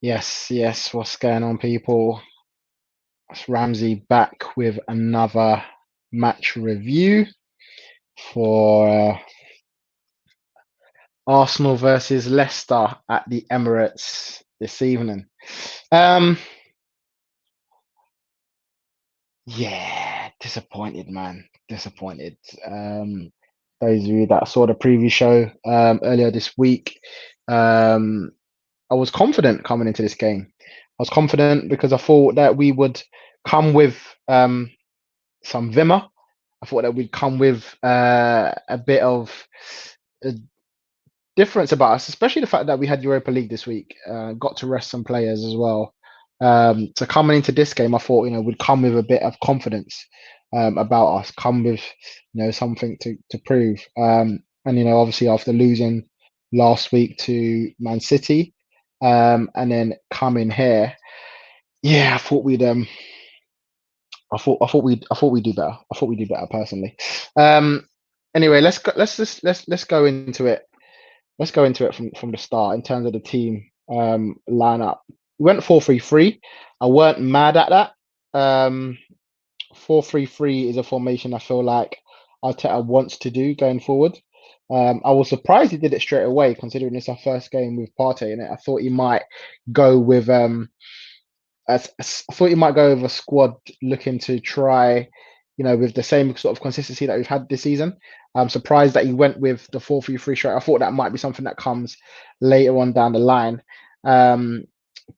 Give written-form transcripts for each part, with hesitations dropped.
Yes, yes. What's going on, people? It's Ramsey back with another match review for Arsenal versus Leicester at the Emirates this evening. Um, yeah, disappointed, man. Disappointed. Um, those of you that saw the preview show earlier this week, um, I was confident coming into this game. I was confident because I thought that we would come with some vimmer. I thought that we'd come with a bit of a difference about us, especially the fact that we had Europa League this week. Got to rest some players as well. So coming into this game, I thought we'd come with a bit of confidence about us, come with something to prove. And obviously after losing last week to Man City, and then coming here, yeah, I thought we'd do better. I thought we'd do better personally. Um, anyway, let's go into it. Let's go into it from the start in terms of the team lineup. We went 4-3-3. I weren't mad at that. 4-3-3 is a formation I feel like Arteta wants to do going forward. I was surprised he did it straight away, considering it's our first game with Partey in it. I thought he might go with I thought he might go with a squad looking to try, with the same sort of consistency that we've had this season. I'm surprised that he went with the 4-3-3 straight. I thought that might be something that comes later on down the line. Um,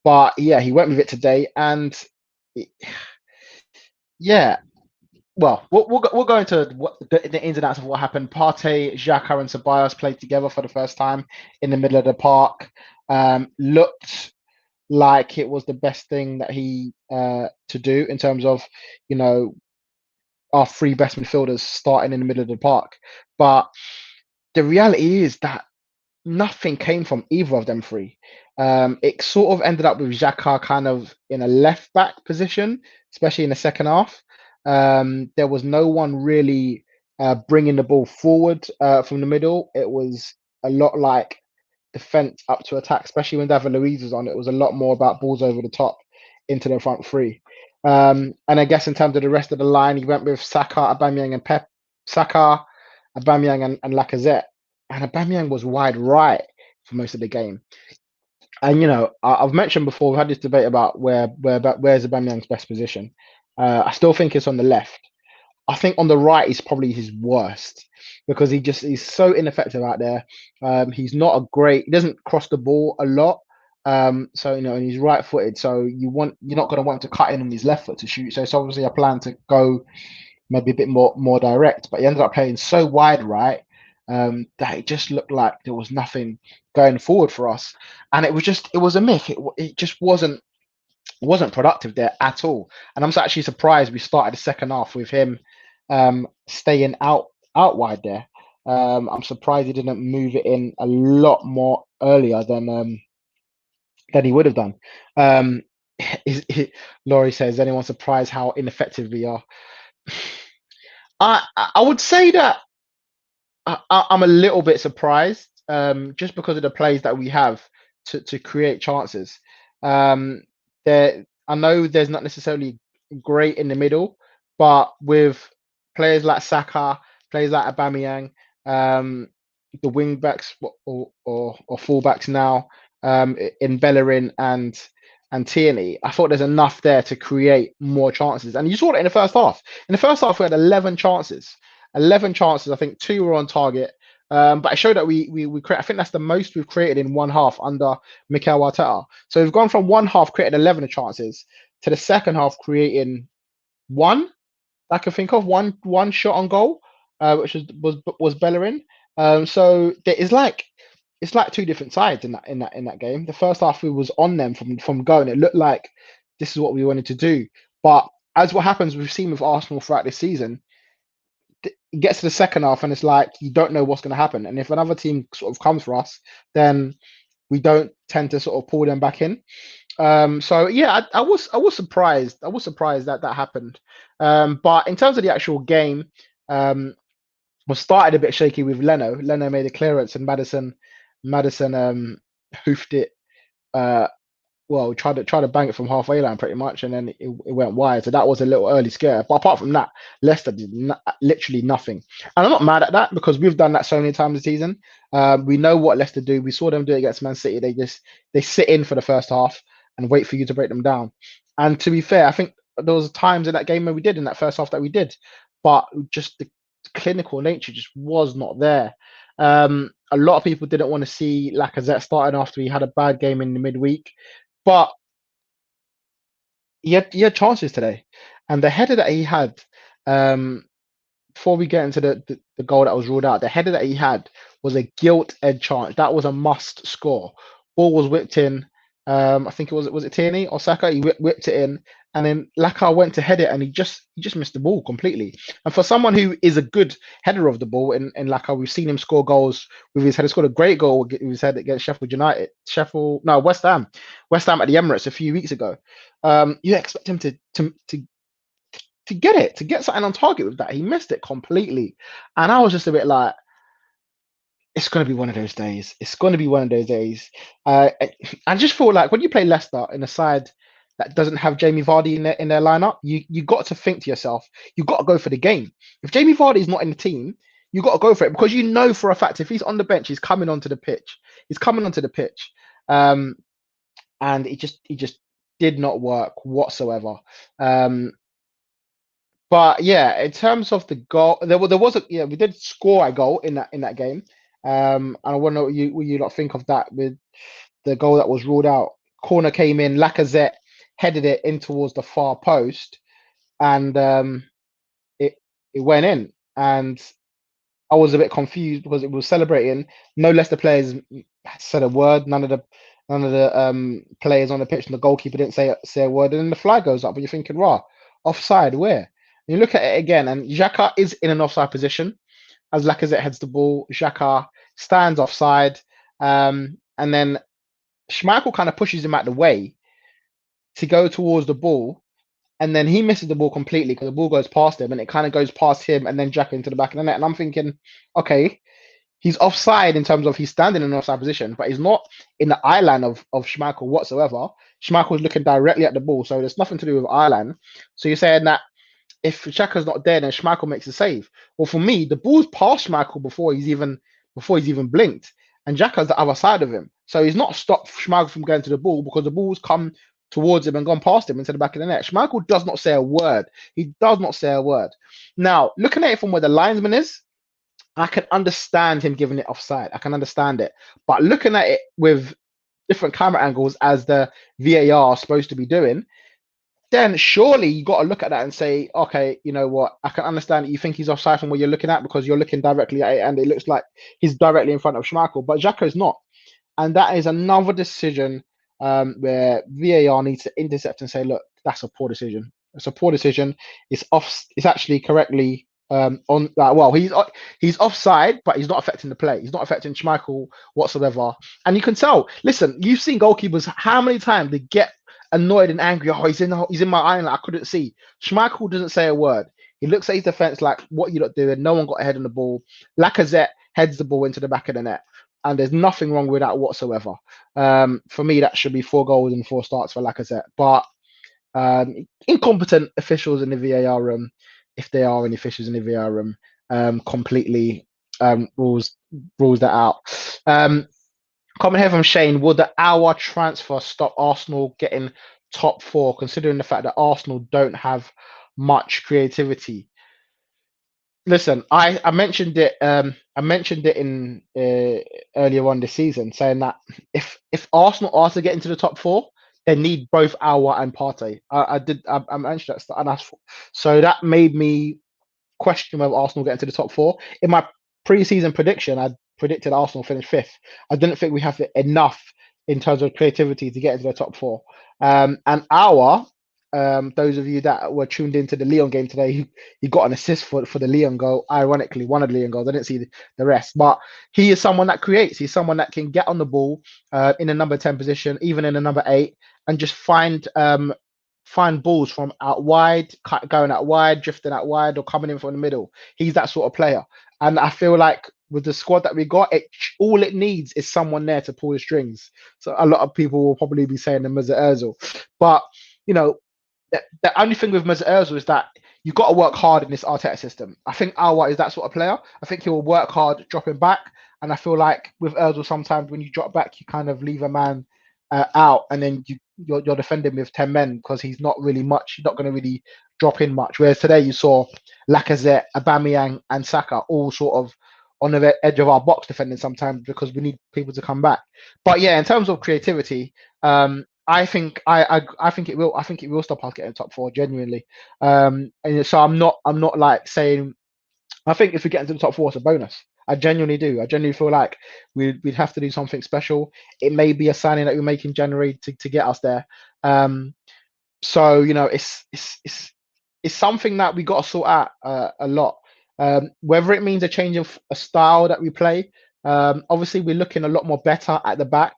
but yeah, he went with it today, and yeah, well, we'll go into the ins and outs of what happened. Partey, Xhaka, and Ceballos played together for the first time in the middle of the park. Looked like it was the best thing that he to do in terms of you know our three best midfielders starting in the middle of the park. But the reality is that nothing came from either of them three. It sort of ended up with Xhaka kind of in a left back position, especially in the second half. There was no one really bringing the ball forward from the middle. It was a lot like defense up to attack, especially when David Luiz was on. It was a lot more about balls over the top into the front three. And I guess in terms of the rest of the line, he went with Saka, Aubameyang, and Pep. Saka, Aubameyang, and Lacazette. And Aubameyang was wide right for most of the game. And I've mentioned before we've had this debate about where's Aubameyang's best position. I still think it's on the left. I think on the right is probably his worst because he's so ineffective out there. He's not a great. He doesn't cross the ball a lot. So and he's right-footed. So you're not going to want to cut in on his left foot to shoot. So it's obviously a plan to go maybe a bit more direct. But he ended up playing so wide right that it just looked like there was nothing going forward for us, and it was a myth. It just wasn't productive there at all. And I'm actually surprised we started the second half with him staying out wide there. I'm surprised he didn't move it in a lot more earlier than he would have done. Um, Laurie says, "Anyone surprised how ineffective we are?" I would say that I'm a little bit surprised, just because of the plays that we have to create chances. Um, I know there's not necessarily great in the middle, but with players like Saka, players like Aubameyang, the wing backs or full backs now, in Bellerin and Tierney, I thought there's enough there to create more chances. And you saw it in the first half. In the first half, we had 11 chances. 11 chances. I think two were on target. But it showed that we create. I think that's the most we've created in one half under Mikel Arteta. So we've gone from one half created 11 chances to the second half creating one. I can think of one shot on goal, which was Bellerin. So there is like it's like two different sides in that game. The first half we was on them from going. It looked like this is what we wanted to do. But as what happens we've seen with Arsenal throughout this season, it gets to the second half and it's like you don't know what's going to happen. And if another team sort of comes for us, then we don't tend to sort of pull them back in. So yeah, I was surprised. I was surprised that that happened. But in terms of the actual game, was started a bit shaky with Leno. Leno made a clearance and Madison hoofed it uh, well, tried to bang it from halfway line pretty much, and then it went wide. So that was a little early scare. But apart from that, Leicester did literally nothing. And I'm not mad at that because we've done that so many times this season. We know what Leicester do. We saw them do it against Man City. They sit in for the first half and wait for you to break them down. And to be fair, I think there was times in that game where we did in that first half that we did, but just the clinical nature just was not there. A lot of people didn't want to see Lacazette starting after he had a bad game in the midweek. But he had chances today, and the header that he had, um, before we get into the goal that was ruled out, the header that he had was a gilt edge chance. That was a must score. Ball was whipped in. I think it Tierney or Saka. He whipped it in, and then Laka went to head it, and he just missed the ball completely. And for someone who is a good header of the ball in Laka, we've seen him score goals with his head. He scored a great goal with his head against Sheffield United. West Ham at the Emirates a few weeks ago. You expect him to get it, to get something on target with that. He missed it completely. And I was just a bit like, it's going to be one of those days. It's going to be one of those days. I just feel like when you play Leicester in a side that doesn't have Jamie Vardy in their lineup, you got to think to yourself, you got to go for the game. If Jamie Vardy is not in the team, you got to go for it because you know for a fact if he's on the bench, he's coming onto the pitch. He's coming onto the pitch, and it just did not work whatsoever. But yeah, in terms of the goal, there was we did score a goal in that game. And I want to know what you lot think of that with the goal that was ruled out. Corner came in, Lacazette headed it in towards the far post, and it it went in. And I was a bit confused because it was celebrating. No Leicester players said a word. None of the players on the pitch and the goalkeeper didn't say a word. And then the flag goes up, and you're thinking, "Rah, offside? Where?" And you look at it again, and Xhaka is in an offside position as Lacazette heads the ball. Xhaka stands offside, and then Schmeichel kind of pushes him out the way to go towards the ball, and then he misses the ball completely because the ball goes past him, and it kind of goes past him, and then Xhaka into the back of the net. And I'm thinking, okay, he's offside in terms of he's standing in an offside position, but he's not in the eye line of Schmeichel whatsoever. Schmeichel's looking directly at the ball, so there's nothing to do with eye line. So you're saying that if Xhaka's not there, then Schmeichel makes a save. Well, for me, the ball's past Schmeichel before he's even blinked, and Xhaka's the other side of him. So he's not stopped Schmeichel from going to the ball because the ball's come towards him and gone past him into the back of the net. Schmeichel does not say a word. He does not say a word. Now, looking at it from where the linesman is, I can understand him giving it offside. I can understand it. But looking at it with different camera angles as the VAR is supposed to be doing, then surely you got to look at that and say, okay, you know what? I can understand that you think he's offside from what you're looking at because you're looking directly at it and it looks like he's directly in front of Schmeichel, but Xhaka is not. And that is another decision where VAR needs to intercept and say, look, that's a poor decision. It's a poor decision. It's off. It's actually correctly on. Well, he's offside, but he's not affecting the play. He's not affecting Schmeichel whatsoever. And you can tell. Listen, you've seen goalkeepers how many times they get annoyed and angry. Oh, he's in my eye, I couldn't see. Schmeichel doesn't say a word. He looks at his defense like, what you not doing? No one got ahead on the ball. Lacazette heads the ball into the back of the net. And there's nothing wrong with that whatsoever. For me, that should be 4 goals and 4 starts for Lacazette. But incompetent officials in the VAR room, if there are any officials in the VAR room, completely rules that out. Comment here from Shane: will the hour transfer stop Arsenal getting top 4, considering the fact that Arsenal don't have much creativity? Listen, I mentioned it. I mentioned it in earlier on this season, saying that if Arsenal are to get into the top 4, they need both Aouar and Partey. I mentioned that, and so that made me question whether Arsenal get into the top 4. In my pre-season prediction, I predicted Arsenal finish 5th. I didn't think we have enough in terms of creativity to get into the top 4. And Aouar, those of you that were tuned into the Lyon game today, he got an assist for the Lyon goal. Ironically, one of the Lyon goals. I didn't see the rest, but he is someone that creates. He's someone that can get on the ball in the number 10 position, even in the number 8, and just find balls from out wide, going out wide, drifting out wide, or coming in from the middle. He's that sort of player, and I feel like with the squad that we got, all it needs is someone there to pull the strings. So a lot of people will probably be saying the Mesut Ozil, but you know, the only thing with Mesut Ozil is that you've got to work hard in this Arteta system. I think Alwa is that sort of player. I think he will work hard dropping back, and I feel like with Ozil, sometimes when you drop back, you kind of leave a man out, and then you're defending with 10 men because he's not really much. He's not going to really drop in much. Whereas today you saw Lacazette, Aubameyang, and Saka all sort of on the edge of our box defending sometimes because we need people to come back. But yeah, in terms of creativity, I think it will stop us getting top four genuinely. And so I'm not like saying I think if we get into the top four, it's a bonus. I genuinely do. I genuinely feel like we'd have to do something special. It may be a signing that we make in January to get us there. Um, so it's something that we got to sort out a lot. Whether it means a change of a style that we play. Obviously, we're looking a lot more better at the back,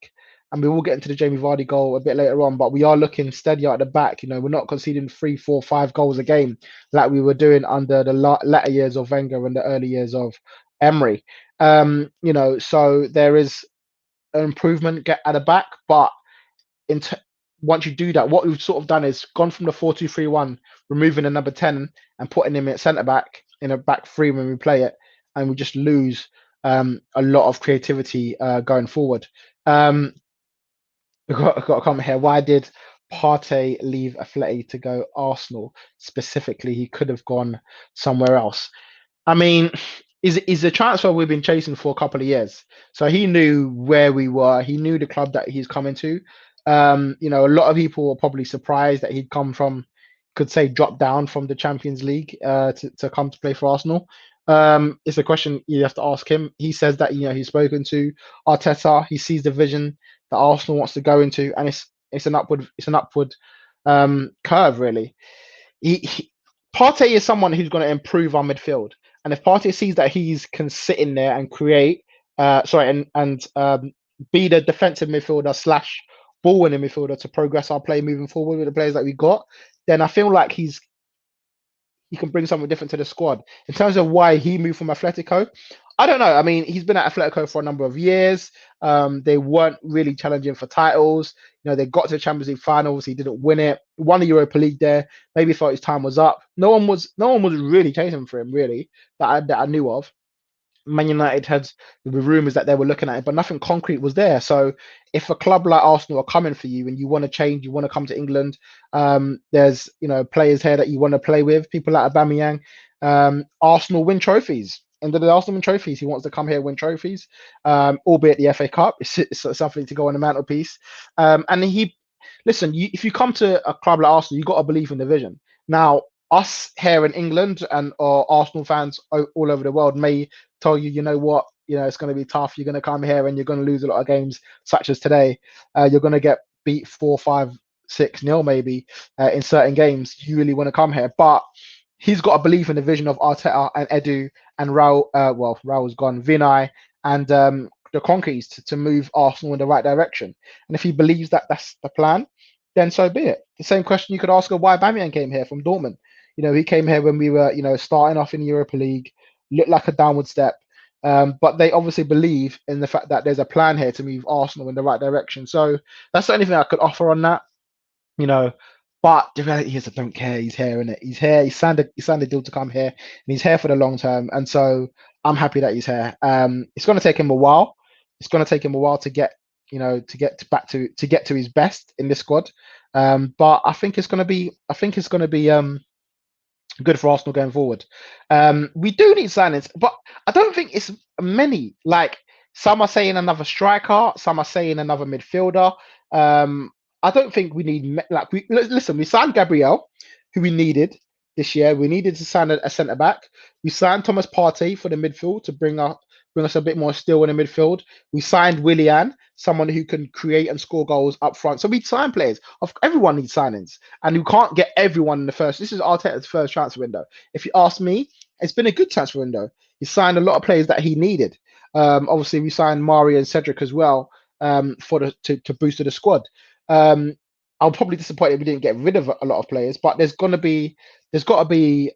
and we will get into the Jamie Vardy goal a bit later on. But we are looking steadier at the back. We're not conceding 3, 4, 5 goals a game like we were doing under the latter years of Wenger and the early years of Emery. So there is an improvement at the back, but in t- once you do that, what we've sort of done is gone from the 4-2-3-1, removing the number 10 and putting him at centre back in a back three when we play it, and we just lose a lot of creativity going forward. We've got to comment here. Why did Partey leave Atleti to go Arsenal specifically? He could have gone somewhere else. I mean, is a transfer we've been chasing for a couple of years. So he knew where we were. He knew the club that he's coming to. A lot of people were probably surprised that he'd come from, could say, drop down from the Champions League to come to play for Arsenal. It's a question you have to ask him. He says that he's spoken to Arteta. He sees the vision that Arsenal wants to go into, and it's an upward curve really. Partey is someone who's going to improve our midfield. And if Partey sees that he's can sit in there and create, and be the defensive midfielder slash ball winning midfielder to progress our play moving forward with the players that we got, then I feel like he can bring something different to the squad. In terms of why he moved from Atletico, I don't know. I mean, he's been at Atletico for a number of years. They weren't really challenging for titles. They got to the Champions League finals. He didn't win it. Won the Europa League there. Maybe thought his time was up. No one was really chasing for him, really, that I knew of. Man United had the rumours that they were looking at it, but nothing concrete was there. So if a club like Arsenal are coming for you and you want to change, you want to come to England, there's players here that you want to play with, people like Aubameyang. Arsenal win trophies. And the Arsenal win trophies. He wants to come here win trophies, albeit the FA Cup. It's something to go on the mantelpiece. And if you come to a club like Arsenal, you've got to believe in the vision. Now, us here in England and or Arsenal fans all over the world may tell you, it's going to be tough. You're going to come here and you're going to lose a lot of games, such as today. You're going to get beat 4-5-6-0 maybe in certain games. You really want to come here, but he's got to believe in the vision of Arteta and Edu and Raul. Raul's gone, Vinay and the Conkeys to move Arsenal in the right direction. And if he believes that that's the plan, then so be it. The same question you could ask of why Aubameyang came here from Dortmund. He came here when we were, starting off in the Europa League, looked like a downward step. But they obviously believe in the fact that there's a plan here to move Arsenal in the right direction. So that's the only thing I could offer on that. But the reality is I don't care. He's here, innit? He's here. He signed a deal to come here, and he's here for the long term. And so I'm happy that he's here. It's going to take him a while. It's going to take him a while to get to his best in this squad. But I think it's going to be good for Arsenal going forward. We do need signings, but I don't think it's many. Like some are saying another striker, some are saying another midfielder. I don't think we need listen. We signed Gabriel, who we needed this year. We needed to sign a centre back. We signed Thomas Partey for the midfield to bring us a bit more steel in the midfield. We signed Willian, someone who can create and score goals up front. So we sign players. Everyone needs signings, and you can't get everyone in the first. This is Arteta's first transfer window. If you ask me, it's been a good transfer window. He signed a lot of players that he needed. Obviously, we signed Mari and Cedric as well to boost the squad. I'm probably disappointed we didn't get rid of a lot of players, but there's got to be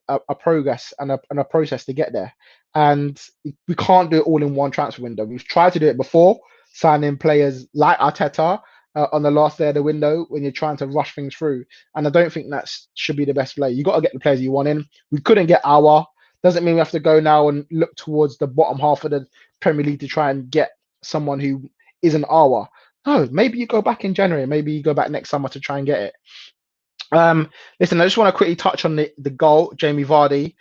a progress and a process to get there. and we can't do it all in one transfer window. We've tried to do it before, signing players like Arteta on the last day of the window when you're trying to rush things through. And I don't think that should be the best play. You got to get the players you want in. We couldn't get our. Doesn't mean we have to go now and look towards the bottom half of the Premier League to try and get someone who isn't our. No, maybe you go back in January. Maybe you go back next summer to try and get it. Listen, I just want to quickly touch on the goal, Jamie Vardy,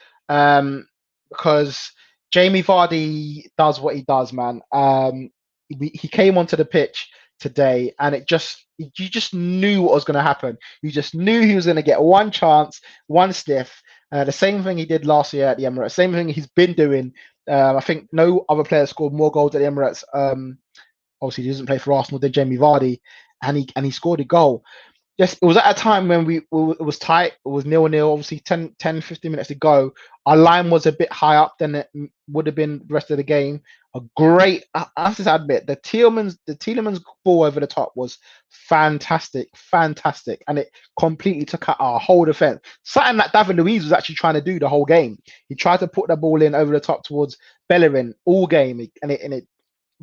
because Jamie Vardy does what he does, man. He came onto the pitch today, and you just knew what was going to happen. You just knew he was going to get one chance, one sniff. The same thing he did last year at the Emirates. Same thing he's been doing. I think no other player scored more goals at the Emirates. Obviously, he doesn't play for Arsenal. Did Jamie Vardy, and he scored a goal. Yes, it was at a time when it was tight. It was 0-0. Obviously, 10, 15 minutes to go. Our line was a bit high up than it would have been the rest of the game. A great, I have to admit, the Tielemans ball over the top was fantastic, and it completely took out our whole defense. Something that David Luiz was actually trying to do the whole game. He tried to put the ball in over the top towards Bellerin all game, and it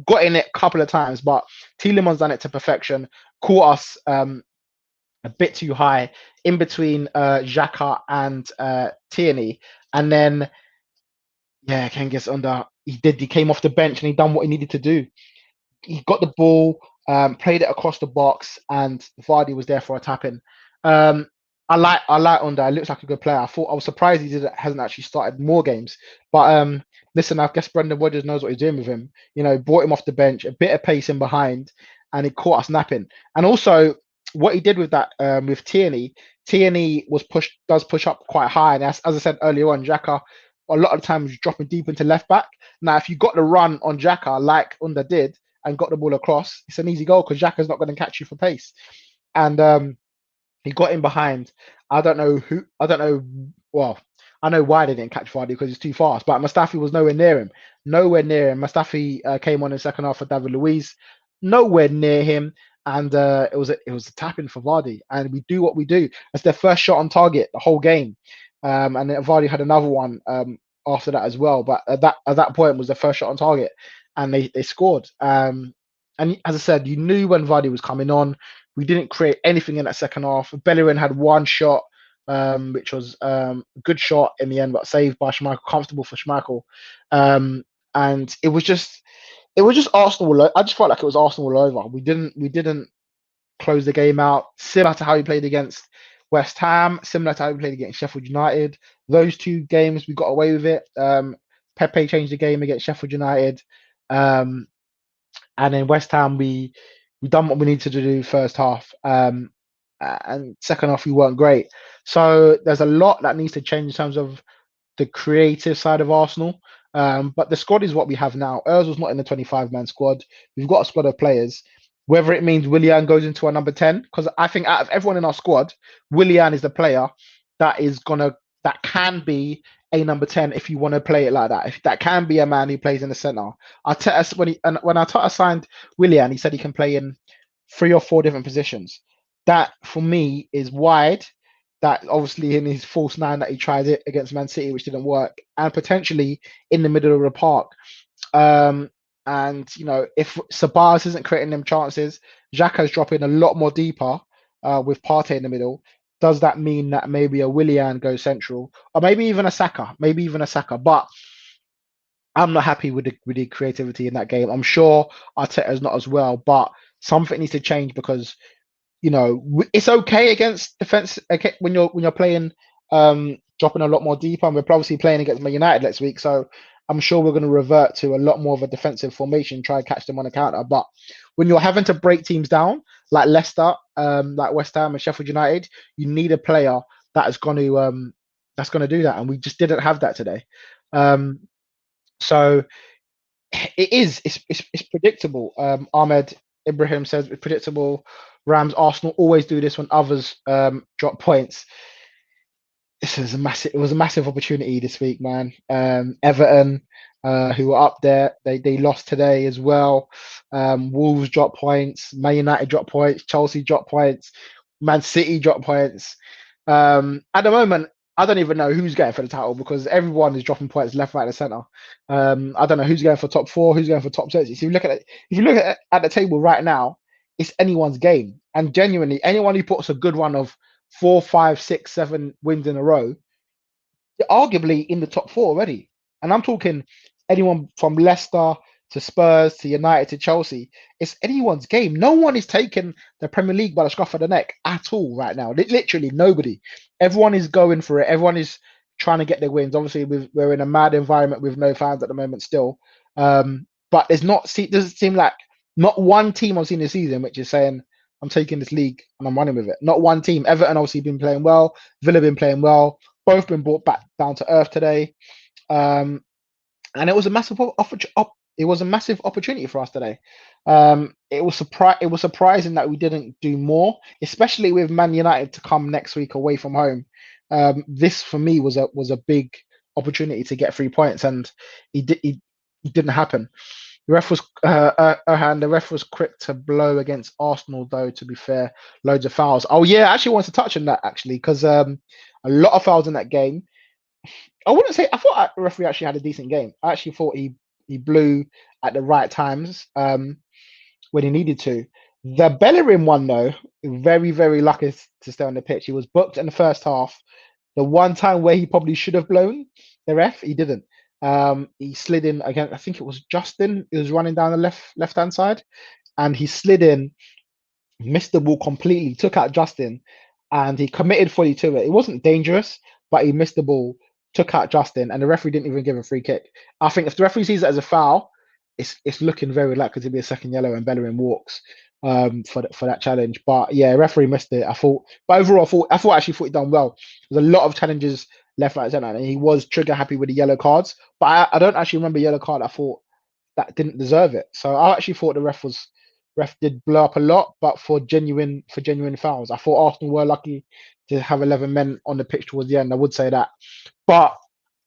got in it a couple of times, but Tielemans done it to perfection. Caught us a bit too high in between Xhaka and Tierney, and then Ken gets under. He came off the bench and he done what he needed to do. He got the ball, played it across the box, and Vardy was there for a tap in. I like Under. He looks like a good player. I was surprised hasn't actually started more games. But listen, I guess Brendan Rodgers knows what he's doing with him. Brought him off the bench, a bit of pace in behind, and he caught us napping. And also, what he did with that with Tierney does push up quite high, and as I said earlier on, Xhaka a lot of times dropping deep into left back. Now, if you got the run on Xhaka like Under did and got the ball across, it's an easy goal because Xhaka's not going to catch you for pace. And he got in behind. I don't know. Well, I know why they didn't catch Vardy because he's too fast, but Mustafi was nowhere near him. Mustafi came on in the second half for David Luiz, nowhere near him. And it was a tap in for Vardy, and we do what we do. That's their first shot on target the whole game, and then Vardy had another one after that as well. But at that point was the first shot on target, and they scored. And as I said, you knew when Vardy was coming on. We didn't create anything in that second half. Bellerin had one shot, which was a good shot in the end, but saved by Schmeichel, comfortable for Schmeichel. And it was just Arsenal. I just felt like it was Arsenal all over. We didn't close the game out. Similar to how we played against West Ham. Similar to how we played against Sheffield United. Those two games we got away with it. Pepe changed the game against Sheffield United, and then West Ham we done what we needed to do first half. And second half we weren't great. So there's a lot that needs to change in terms of the creative side of Arsenal. But the squad is what we have now. Earls was not in the 25-man squad. We've got a squad of players. Whether it means Willian goes into our number 10, because I think out of everyone in our squad, Willian is the player that can be a number 10 if you want to play it like that. If that can be a man who plays in the centre. When Arteta signed Willian, he said he can play in 3 or 4 different positions. That for me is wide. That obviously in his false 9 that he tried it against Man City, which didn't work, and potentially in the middle of the park. And if Sabas isn't creating them chances, Xhaka's dropping a lot more deeper with Partey in the middle. Does that mean that maybe a Willian goes central, or maybe even a Saka? But I'm not happy with the creativity in that game. I'm sure Arteta's not as well, but something needs to change because it's okay against defense when you're playing dropping a lot more deeper, and we're obviously playing against Man United next week, so I'm sure we're going to revert to a lot more of a defensive formation, try and catch them on a counter. But when you're having to break teams down like Leicester, like West Ham and Sheffield United, you need a player that's going to do that, and we just didn't have that today. So it's predictable. Ahmed Ibrahim says it's predictable. Rams, Arsenal always do this when others drop points. It was a massive opportunity this week, man. Everton, who were up there, they lost today as well. Wolves dropped points. Man United dropped points. Chelsea dropped points. Man City dropped points. At the moment, I don't even know who's going for the title because everyone is dropping points left, right, and centre. I don't know who's going for top four, who's going for top six. If you look at it, if you look at the table right now, it's anyone's game. And genuinely, anyone who puts a good run of 4, 5, 6, 7 wins in a row, you're arguably in the top four already. And I'm talking anyone from Leicester to Spurs to United to Chelsea. It's anyone's game. No one is taking the Premier League by the scruff of the neck at all right now. Literally nobody. Everyone is going for it. Everyone is trying to get their wins. Obviously, we're in a mad environment with no fans at the moment still. But doesn't seem like not one team I've seen this season which is saying, I'm taking this league and I'm running with it. Not one team. Everton obviously been playing well. Villa been playing well. Both been brought back down to earth today, and it was a massive it was a massive opportunity for us today. It was surprising that we didn't do more, especially with Man United to come next week away from home. This for me was a big opportunity to get 3 points, and it didn't happen. The ref was quick to blow against Arsenal, though. To be fair, loads of fouls. Oh yeah, I actually wanted to touch on that actually because a lot of fouls in that game. I wouldn't say I thought the referee actually had a decent game. I actually thought he blew at the right times when he needed to. The Bellerin one though, very lucky to stay on the pitch. He was booked in the first half. The one time where he probably should have blown the ref, he didn't. He slid in again. I think it was Justin. He was running down the left hand side, and he slid in, missed the ball completely, took out Justin, and he committed fully to it. It wasn't dangerous, but he missed the ball, took out Justin, and the referee didn't even give a free kick. I think if the referee sees it as a foul, it's looking very likely to be a second yellow and Bellerin walks for that challenge. But yeah, referee missed it. But overall, I actually thought he done well. There's a lot of challenges left, right, center, and he was trigger happy with the yellow cards. But I don't actually remember yellow card. I thought that didn't deserve it. So I actually thought the ref did blow up a lot, but for genuine fouls. I thought Arsenal were lucky to have 11 men on the pitch towards the end. I would say that, but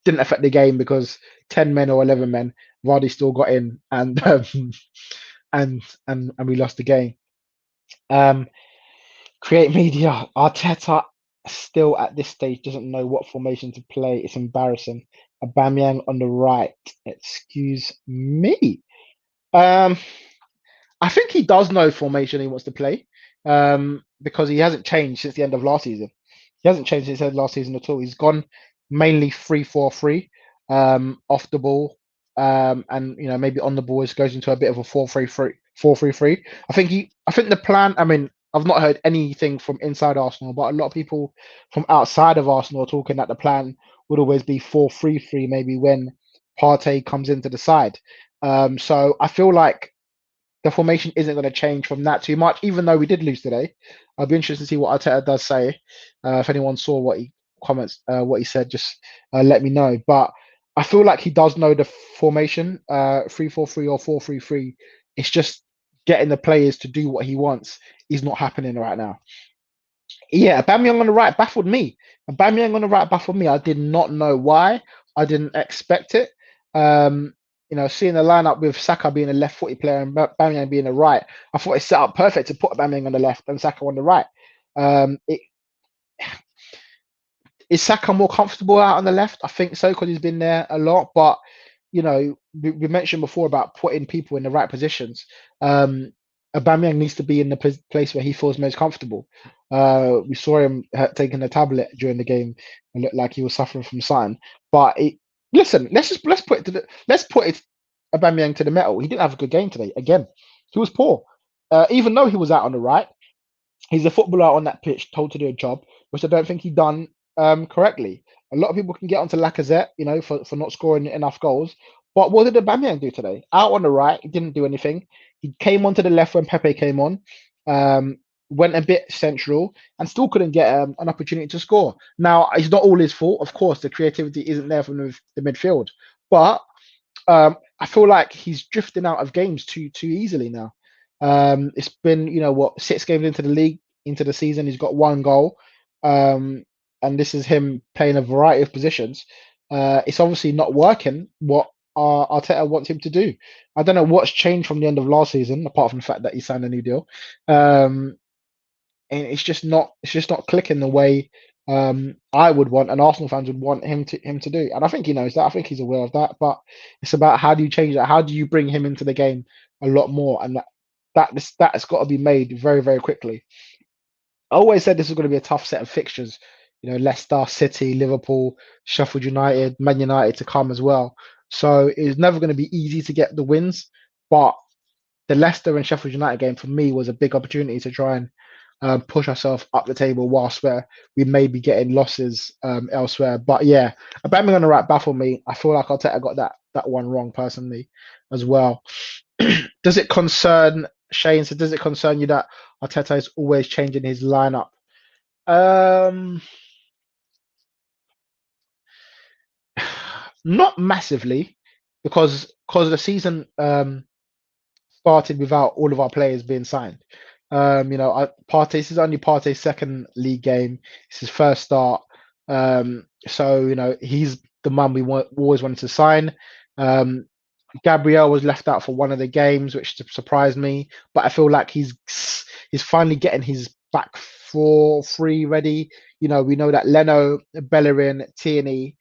didn't affect the game because 10 men or 11 men, Vardy still got in, and and we lost the game. Create media. Arteta still at this stage doesn't know what formation to play. It's embarrassing. Aubameyang on the right. Excuse me. I think he does know formation he wants to play, because he hasn't changed since the end of last season. He hasn't changed since the end of last season at all. He's gone mainly 3-4-3, off the ball, and maybe on the ball it goes into a bit of a 4-3-3. 4-3-3. I think the plan. I mean, I've not heard anything from inside Arsenal, but a lot of people from outside of Arsenal are talking that the plan would always be 4-3-3, maybe when Partey comes into the side. So I feel like the formation isn't going to change from that too much, even though we did lose today. I'll be interested to see what Arteta does say. If anyone saw what he said, just let me know. But I feel like he does know the formation, 3-4-3 or 4-3-3. It's just getting the players to do what he wants is not happening right now. Yeah, Aubameyang on the right baffled me. Aubameyang on the right baffled me. I did not know why. I didn't expect it. Seeing the lineup with Saka being a left-footed player and Aubameyang being a right, I thought it set up perfect to put Aubameyang on the left and Saka on the right. Is Saka more comfortable out on the left? I think so because he's been there a lot. But we mentioned before about putting people in the right positions. Aubameyang needs to be in the place where he feels most comfortable. We saw him taking a tablet during the game and looked like he was suffering from something. But listen, let's put it Aubameyang to the metal. He didn't have a good game today. Again, he was poor. Even though he was out on the right, he's a footballer on that pitch, told to do a job, which I don't think he done correctly. A lot of people can get onto Lacazette, for not scoring enough goals. But what did Aubameyang do today? Out on the right, he didn't do anything. He came onto the left when Pepe came on, went a bit central, and still couldn't get an opportunity to score. Now, it's not all his fault. Of course, the creativity isn't there from the midfield. But I feel like he's drifting out of games too easily now. It's been, 6 games into the league, into the season. He's got 1 goal. And this is him playing a variety of positions. It's obviously not working what Arteta wants him to do. I don't know what's changed from the end of last season, apart from the fact that he signed a new deal. And it's just not clicking the way I would want, and Arsenal fans would want him to do. And I think he knows that. I think he's aware of that. But it's about how do you change that? How do you bring him into the game a lot more? And that's got to be made very, very quickly. I always said this was going to be a tough set of fixtures. Leicester, City, Liverpool, Sheffield United, Man United to come as well. So it's never going to be easy to get the wins. But the Leicester and Sheffield United game for me was a big opportunity to try and push ourselves up the table whilst we may be getting losses elsewhere. But yeah, Aubameyang on the right baffled me. I feel like Arteta got that one wrong personally as well. Does it concern Shane? So does it concern you that Arteta is always changing his lineup? Um, Not massively, because the season started without all of our players being signed. Partey, this is only Partey's second league game. It's his first start. So he's the man always wanted to sign. Um, Gabriel was left out for one of the games, which surprised me. But I feel like he's finally getting his back four three ready. We know that Leno, Bellerin, Tierney,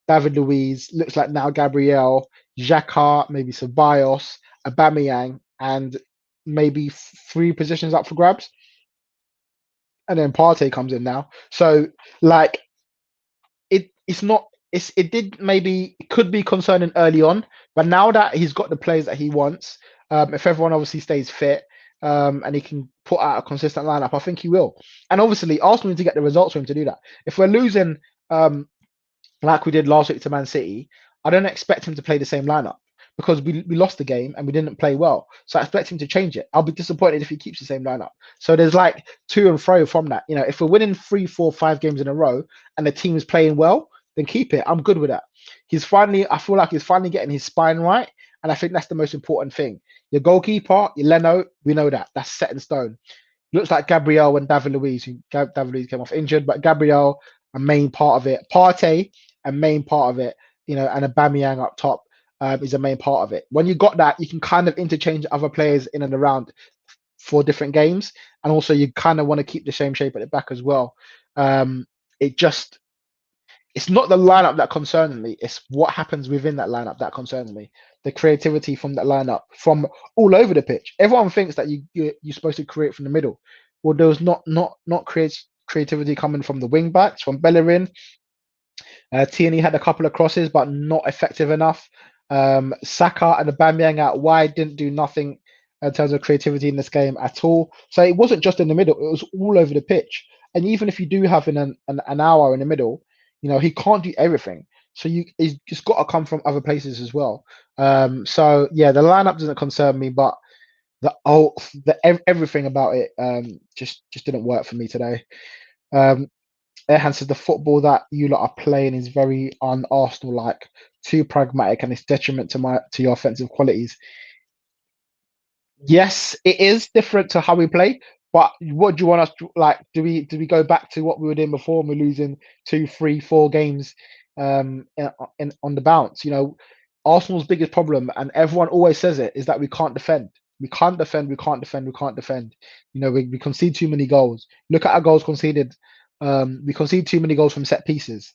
David Luiz, looks like now Gabriel, Xhaka, maybe Ceballos, Aubameyang, and maybe three positions up for grabs. And then Partey comes in now. So like it's not it did maybe it could be concerning early on, but now that he's got the players that he wants, if everyone obviously stays fit, and he can put out a consistent lineup, I think he will. And obviously Arsenal need to get the results for him to do that. If we're losing like we did last week to Man City, I don't expect him to play the same lineup because we lost the game and we didn't play well. So I expect him to change it. I'll be disappointed if he keeps the same lineup. So there's like to and fro from that. If we're winning 3, 4, 5 games in a row and the team is playing well, then keep it. I'm good with that. I feel like he's finally getting his spine right. And I think that's the most important thing. Your goalkeeper, your Leno, we know that. That's set in stone. Looks like Gabriel and David Luiz, David Luiz came off injured, but Gabriel, a main part of it. Partey, a main part of it, and a Aubameyang up top is a main part of it. When you got that, you can kind of interchange other players in and around for different games, and also you kind of want to keep the same shape at the back as well. It just it's not the lineup that concerns me. It's what happens within that lineup that concerns me. The creativity from that lineup, from all over the pitch. Everyone thinks that you're supposed to create from the middle. Well, there was not creativity coming from the wing backs, from Bellerin. Tierney had a couple of crosses, but not effective enough. Saka and Aubameyang out wide didn't do nothing in terms of creativity in this game at all. So it wasn't just in the middle; it was all over the pitch. And even if you do have an hour in the middle, he can't do everything. So he's just got to come from other places as well. So yeah, the lineup doesn't concern me, but everything about it just didn't work for me today. Erhan says the football that you lot are playing is very un-Arsenal like, too pragmatic, and it's detriment to your offensive qualities. Yes, it is different to how we play, but what do you want us to like? Do we go back to what we were doing before and we're losing 2, 3, 4 games on the bounce? Arsenal's biggest problem, and everyone always says it, is that we can't defend. We can't defend. We can't defend. We can't defend. We concede too many goals. Look at our goals conceded. We concede too many goals from set pieces.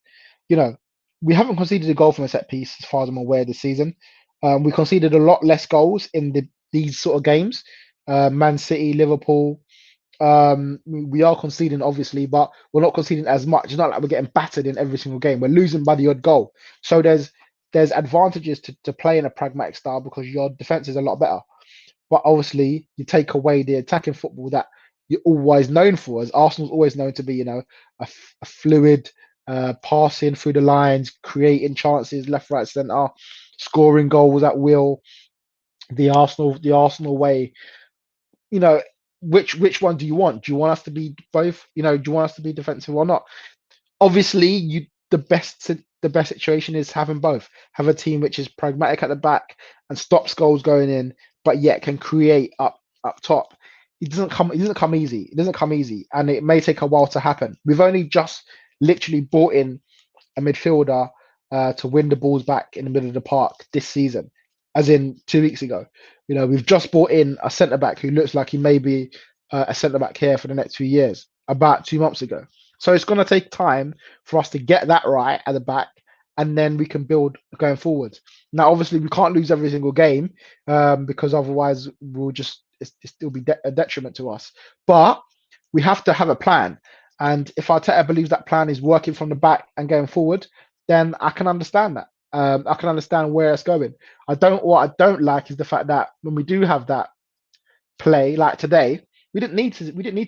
You know, we haven't conceded a goal from a set piece as far as I'm aware this season. We conceded a lot less goals in these sort of games. Man City, Liverpool. We are conceding obviously, but we're not conceding as much. It's not like we're getting battered in every single game. We're losing by the odd goal. So there's advantages to play in a pragmatic style because your defense is a lot better. But obviously, you take away the attacking football that you're always known for, as Arsenal's always known to be, a fluid, passing through the lines, creating chances left, right, centre, scoring goals at will. The Arsenal way. You know, which one do you want? Do you want us to be both? Do you want us to be defensive or not? Obviously, the best situation is having both. Have a team which is pragmatic at the back and stops goals going in, but yet can create up top. It doesn't come easy. It doesn't come easy, and it may take a while to happen. We've only just literally brought in a midfielder to win the balls back in the middle of the park this season, as in 2 weeks ago. We've just brought in a centre back who looks like he may be a centre back here for the next few years, about 2 months ago. So it's going to take time for us to get that right at the back, and then we can build going forward. Now, obviously, we can't lose every single game because otherwise we'll just it's still be a detriment to us. But we have to have a plan, and if Arteta believes that plan is working from the back and going forward, then I can understand that. I can understand where it's going. What I don't like is the fact that when we do have that play like today, we didn't need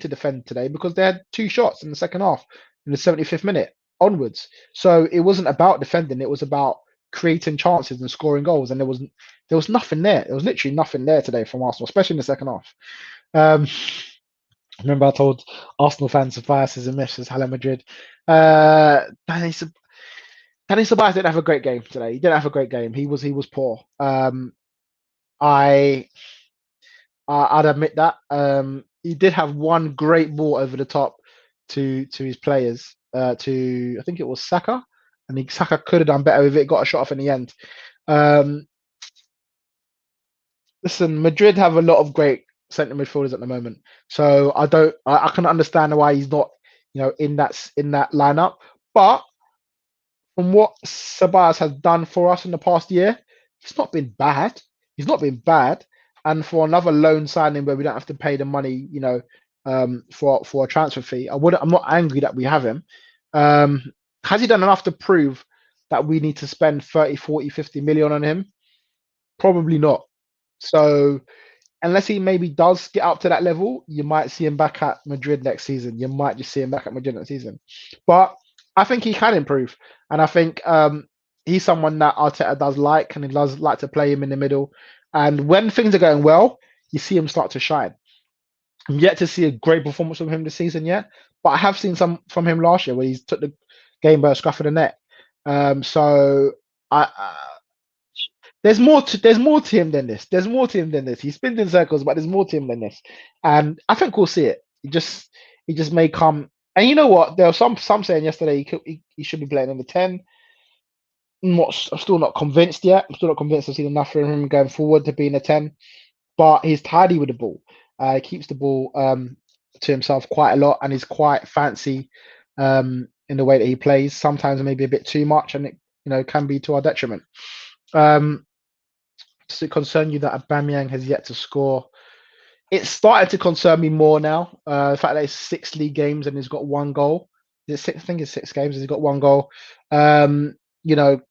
to defend today because they had two shots in the second half in the 75th minute onwards. So it wasn't about defending, it was about creating chances and scoring goals. And there was nothing there. There was literally nothing there today from Arsenal, especially in the second half. Um, I remember I told Arsenal fans of biases and misses, Hala Madrid. Danny Ceballos didn't have a great game today. He didn't have a great game. He was poor. I I'd admit that. He did have one great ball over the top to his players. To I think it was Saka, and Saka could have done better with it. Got a shot off in the end. Um, Listen, Madrid have a lot of great centre midfielders at the moment, so I can understand why he's not, in that lineup. But from what Sabas has done for us in the past year, he's not been bad. He's not been bad. And for another loan signing where we don't have to pay the money, for a transfer fee, I'm not angry that we have him. Has he done enough to prove that we need to spend 30, 40, 50 million on him? Probably not. So unless he maybe does get up to that level, you might see him back at Madrid next season. You might just see him back at Madrid next season. But I think he can improve, and I think he's someone that Arteta does like, and he does like to play him in the middle. And when things are going well, you see him start to shine. I'm yet to see a great performance from him this season yet, but I have seen some from him last year where he's took the game by a scruff of the neck. So I there's more to him than this. There's more to him than this. He spins in circles, but there's more to him than this. And I think we'll see it. He just may come. And you know what? There was some saying yesterday he should be playing in the 10. I'm still not convinced yet. I'm still not convinced I've seen enough from him going forward to be in a 10. But he's tidy with the ball. He keeps the ball to himself quite a lot, and he's quite fancy in the way that he plays. Sometimes maybe a bit too much, and it can be to our detriment. Does it concern you that Aubameyang has yet to score? It's started to concern me more now. The fact that it's 6 league games and he's got 1 goal. I think it's 6 games and he's got 1 goal. You know,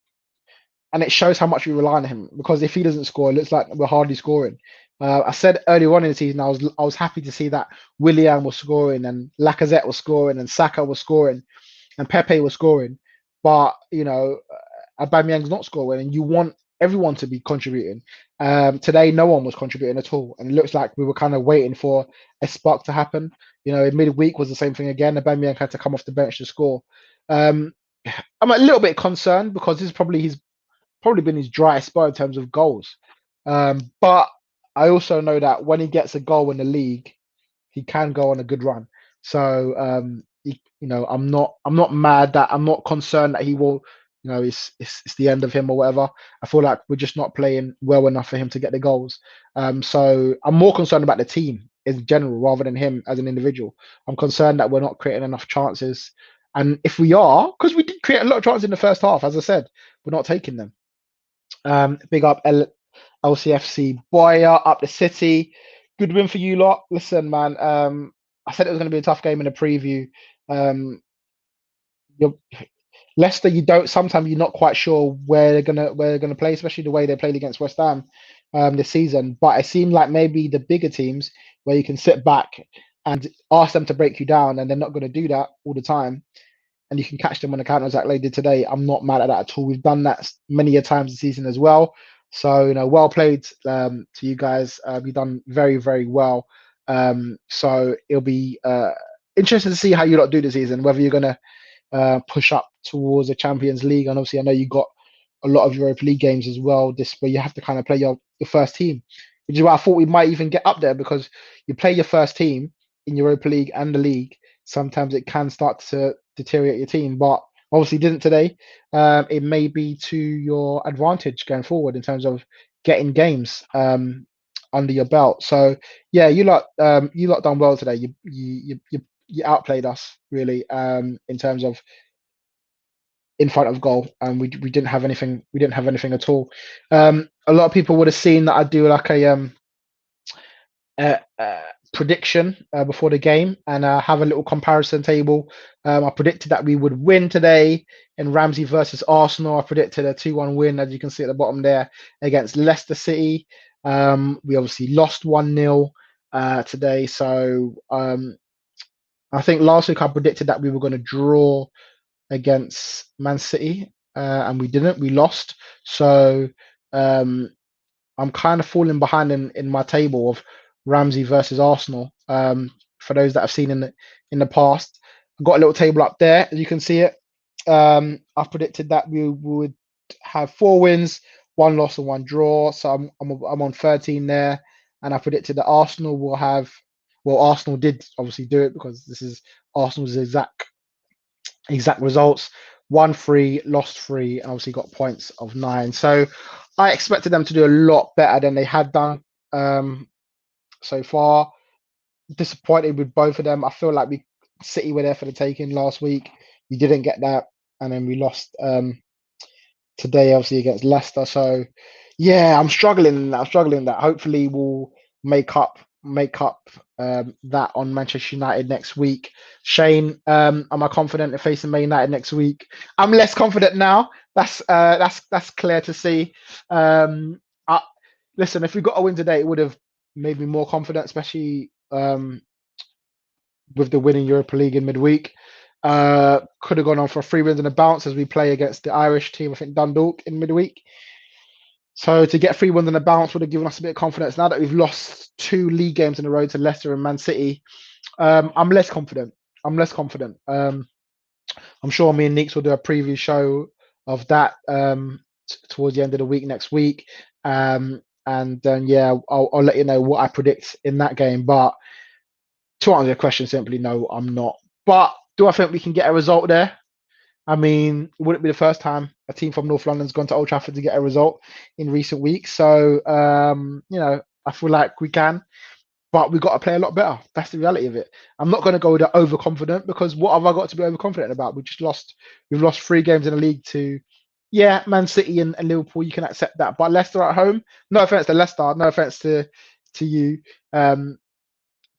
and it shows how much we rely on him, because if he doesn't score, it looks like we're hardly scoring. I said earlier on in the season, I was happy to see that Willian was scoring and Lacazette was scoring and Saka was scoring and Pepe was scoring, but Aubameyang's not scoring, and you want everyone to be contributing. Today, no one was contributing at all, and it looks like we were kind of waiting for a spark to happen. In midweek was the same thing again. Aubameyang had to come off the bench to score. I'm a little bit concerned because this is probably been his driest spell in terms of goals. But I also know that when he gets a goal in the league, he can go on a good run. So I'm not mad that I'm not concerned that he will. It's the end of him or whatever. I feel like we're just not playing well enough for him to get the goals. So I'm more concerned about the team in general rather than him as an individual. I'm concerned that we're not creating enough chances. And if we are, because we did create a lot of chances in the first half, as I said, we're not taking them. Big up LCFC Boya up the City. Good win for you lot. Listen, man. I said it was going to be a tough game in the preview. Leicester, sometimes you're not quite sure where they're gonna play, especially the way they played against West Ham this season. But it seemed like maybe the bigger teams where you can sit back and ask them to break you down, and they're not going to do that all the time, and you can catch them on the counter attack like they did today. I'm not mad at that at all. We've done that many a times this season as well. So well played to you guys. You've done very, very well. So it'll be interesting to see how you lot do this season, whether you're gonna push up towards the Champions League. And obviously I know you got a lot of Europa League games as well, where you have to kind of play your first team, which is why I thought we might even get up there, because you play your first team in Europa League and the league. Sometimes it can start to deteriorate your team, but obviously didn't today. It may be to your advantage going forward in terms of getting games under your belt. So yeah, you lot done well today. You you outplayed us really in terms of in front of goal, and we didn't have anything. We didn't have anything at all. A lot of people would have seen that I do like a prediction before the game and have a little comparison table. I predicted that we would win today in Ramsey versus Arsenal. I predicted a 2-1 win, as you can see at the bottom there, against Leicester City. We obviously lost 1-0 today. So I think last week I predicted that we were going to draw against Man City, and we didn't. We lost. So I'm kind of falling behind in my table of Ramsey versus Arsenal. For those that have seen in the past, I've got a little table up there, as you can see it. I've predicted that we would have 4 wins, 1 loss, and 1 draw. So I'm on 13 there, and I predicted that Arsenal will have. Well, Arsenal did obviously do it because this is Arsenal's exact results. 1-3, lost 3, and obviously got points of 9. So I expected them to do a lot better than they had done so far. Disappointed with both of them. I feel like City were there for the taking last week. We didn't get that, and then we lost today, obviously against Leicester. So yeah, I'm struggling. That hopefully we'll make up that on Manchester United next week. Shane, am I confident in facing Man United next week? I'm less confident now. That's clear to see. Listen, if we got a win today, it would have made me more confident, especially with the win in Europa League in midweek. Could have gone on for 3 wins and a bounce as we play against the Irish team, I think Dundalk in midweek. So to get 3 wins and a bounce would have given us a bit of confidence. Now that we've lost 2 league games in a row to Leicester and Man City, I'm less confident. I'm sure me and Neeks will do a preview show of that towards the end of the week next week. And then yeah, I'll let you know what I predict in that game. But to answer your question simply, no, I'm not. But do I think we can get a result there? I mean, it wouldn't be the first time a team from North London's gone to Old Trafford to get a result in recent weeks. So, I feel like we can, but we've got to play a lot better. That's the reality of it. I'm not going to go with overconfident because what have I got to be overconfident about? We've lost 3 games in the league to, Man City and Liverpool. You can accept that, but Leicester at home. No offense to Leicester. No offense to you.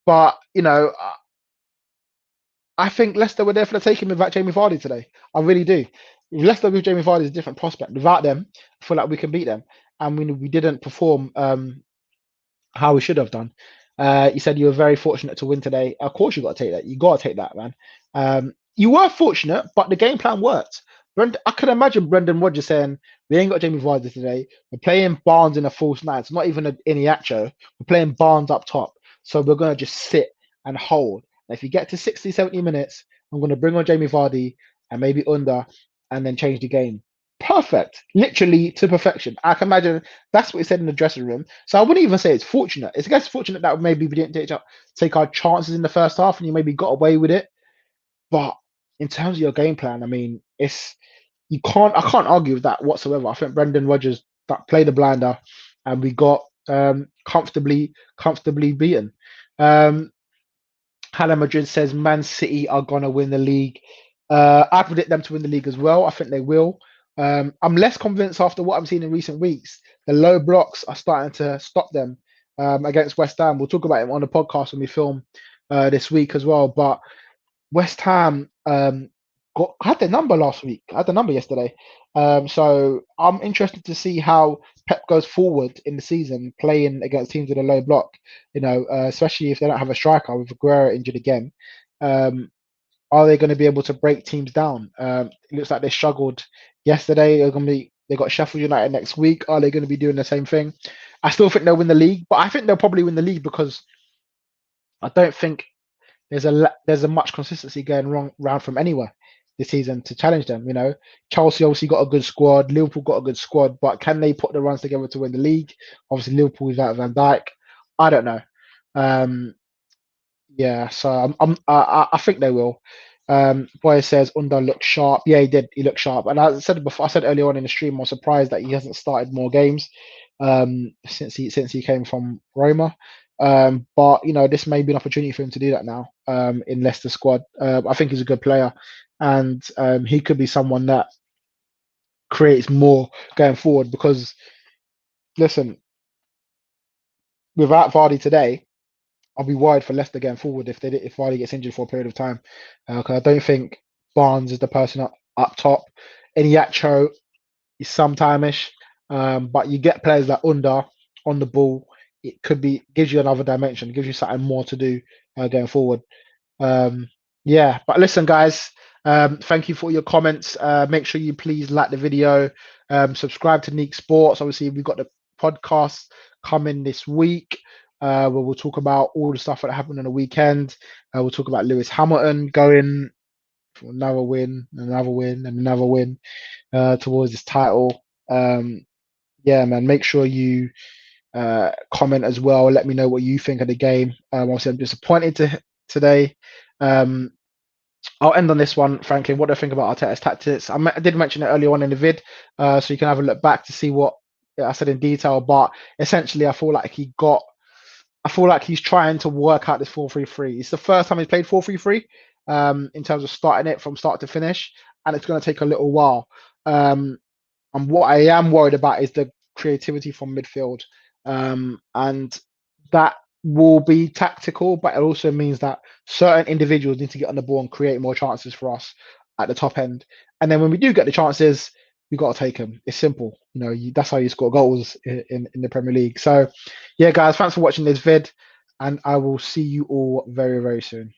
But I think Leicester were there for the taking without Jamie Vardy today. I really do. If Leicester with Jamie Vardy is a different prospect. Without them, I feel like we can beat them. And we didn't perform how we should have done. You said you were very fortunate to win today. Of course, you got to take that. You got to take that, man. You were fortunate, but the game plan worked. I can imagine Brendan Rodgers saying, "We ain't got Jamie Vardy today. We're playing Barnes in a false nine. It's not even an Iniacho. We're playing Barnes up top. So we're going to just sit and hold. And if you get to 60, 70 minutes, I'm going to bring on Jamie Vardy and maybe Under and then change the game." Perfect. Literally to perfection. I can imagine that's what he said in the dressing room. So I wouldn't even say it's fortunate. It's, I guess, fortunate that maybe we didn't take our chances in the first half and you maybe got away with it. But in terms of your game plan, I mean, I can't argue with that whatsoever. I think Brendan Rodgers played the blinder and we got comfortably beaten. Hala Madrid says Man City are gonna win the league. I predict them to win the league as well. I think they will. I'm less convinced after what I've seen in recent weeks. The low blocks are starting to stop them against West Ham. We'll talk about it on the podcast when we film this week as well. But West Ham had their number last week. I had the number yesterday. So I'm interested to see how Pep goes forward in the season, playing against teams with a low block. Especially if they don't have a striker with Aguero injured again. Are they going to be able to break teams down? It looks like they struggled yesterday. They got Sheffield United next week. Are they going to be doing the same thing? I still think they'll win the league, but I think they'll probably win the league because I don't think there's a much consistency going round from anywhere this season to challenge them. Chelsea obviously got a good squad. Liverpool got a good squad, but can they put the runs together to win the league? Obviously, Liverpool without Van Dijk. I don't know. So I think they will. Boy says Under looked sharp. Yeah, he did. He looked sharp. And I said earlier on in the stream, I was surprised that he hasn't started more games since he came from Roma. But this may be an opportunity for him to do that now in Leicester squad. I think he's a good player, and he could be someone that creates more going forward. Because listen, without Vardy today, I'll be worried for Leicester going forward if Vardy gets injured for a period of time. Because I don't think Barnes is the person up top. Iniacho is sometime-ish, but you get players like Under on the ball. It gives you another dimension, gives you something more to do going forward. Yeah, but listen, guys, thank you for your comments. Make sure you please like the video, subscribe to Neeks Sports. Obviously, we've got the podcast coming this week, where we'll talk about all the stuff that happened on the weekend. We'll talk about Lewis Hamilton going for another win, another win, and another win towards this title. Yeah, man, make sure you comment as well. Let me know what you think of the game. Obviously, I'm disappointed today. I'll end on this one, Franklin. What do I think about Arteta's tactics? I did mention it earlier on in the vid, so you can have a look back to see what I said in detail. But essentially, I feel like he's trying to work out this 4-3-3. It's the first time he's played 4-3-3 in terms of starting it from start to finish, and it's going to take a little while. And what I am worried about is the creativity from midfield. And that will be tactical, but it also means that certain individuals need to get on the ball and create more chances for us at the top end. And then when we do get the chances, we got to take them. It's simple. That's how you score goals in the Premier League. So, yeah, guys, thanks for watching this vid, and I will see you all very, very soon.